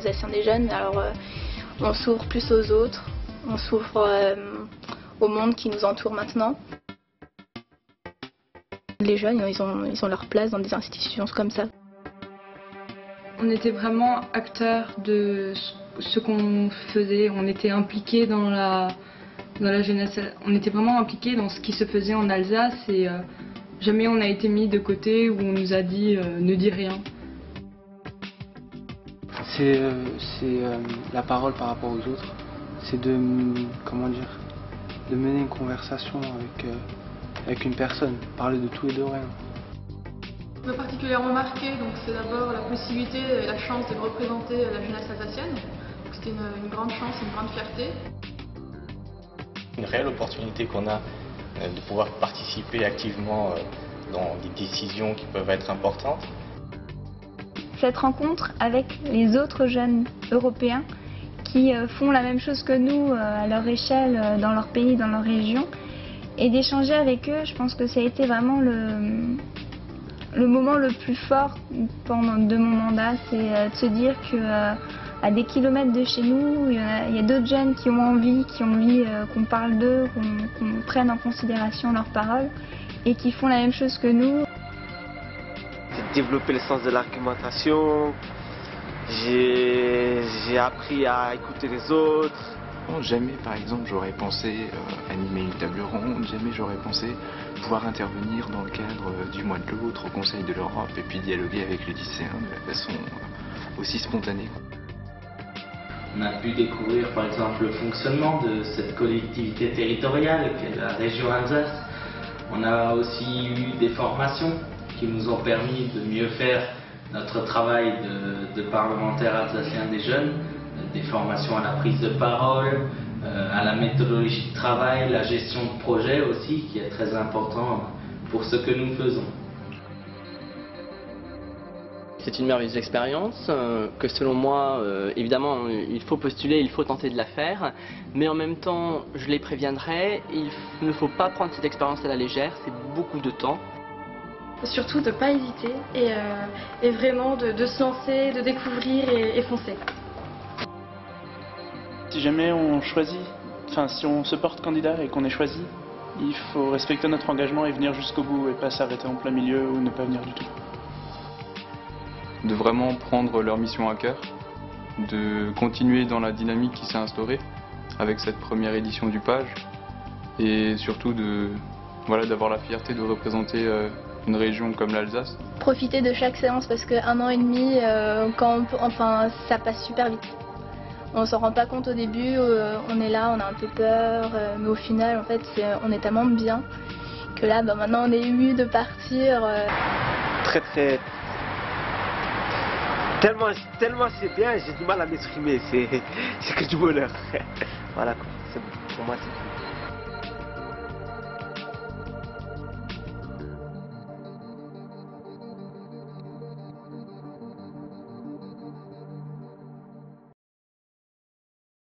alsaciens des jeunes. Alors on s'ouvre plus aux autres, on s'ouvre au monde qui nous entoure maintenant. Les jeunes, ils ont leur place dans des institutions comme ça. On était vraiment acteurs de ce qu'on faisait, on était impliqués dans la jeunesse, on était vraiment impliqués dans ce qui se faisait en Alsace et jamais on a été mis de côté où on nous a dit ne dis rien. C'est la parole par rapport aux autres, c'est de mener une conversation avec une personne, parler de tout et de rien. Ce qui m'a particulièrement marqué, c'est d'abord la possibilité et la chance de représenter la jeunesse alsacienne. C'était une grande chance, une grande fierté. Une réelle opportunité qu'on a de pouvoir participer activement dans des décisions qui peuvent être importantes. Cette rencontre avec les autres jeunes européens qui font la même chose que nous à leur échelle, dans leur pays, dans leur région, et d'échanger avec eux, je pense que ça a été vraiment le moment le plus fort de mon mandat, c'est de se dire qu'à des kilomètres de chez nous, il y a d'autres jeunes qui ont envie qu'on parle d'eux, qu'on prenne en considération leurs paroles et qui font la même chose que nous. J'ai développé le sens de l'argumentation, j'ai appris à écouter les autres. Jamais, par exemple, j'aurais pensé animer une table ronde, jamais j'aurais pensé pouvoir intervenir dans le cadre du mois de l'autre au Conseil de l'Europe et puis dialoguer avec les lycéens de la façon aussi spontanée. On a pu découvrir par exemple le fonctionnement de cette collectivité territoriale qu'est la région Alsace. On a aussi eu des formations qui nous ont permis de mieux faire notre travail de parlementaires alsaciens des jeunes. Des formations à la prise de parole, à la méthodologie de travail, la gestion de projet aussi, qui est très important pour ce que nous faisons. C'est une merveilleuse expérience que selon moi, évidemment, il faut postuler, il faut tenter de la faire, mais en même temps, je les préviendrai, il ne faut pas prendre cette expérience à la légère, c'est beaucoup de temps. Surtout de ne pas hésiter et vraiment de se lancer, de découvrir et foncer. Si jamais on choisit, si on se porte candidat et qu'on est choisi, il faut respecter notre engagement et venir jusqu'au bout et pas s'arrêter en plein milieu ou ne pas venir du tout. De vraiment prendre leur mission à cœur, de continuer dans la dynamique qui s'est instaurée avec cette première édition du Page et surtout d'avoir la fierté de représenter une région comme l'Alsace. Profiter de chaque séance parce qu'un an et demi, ça passe super vite. On s'en rend pas compte au début, on est là, on a un peu peur, mais au final, en fait, on est tellement bien que là, maintenant, on est ému de partir. Tellement c'est bien, j'ai du mal à m'exprimer, c'est que du bonheur. Voilà quoi, pour moi c'est tout.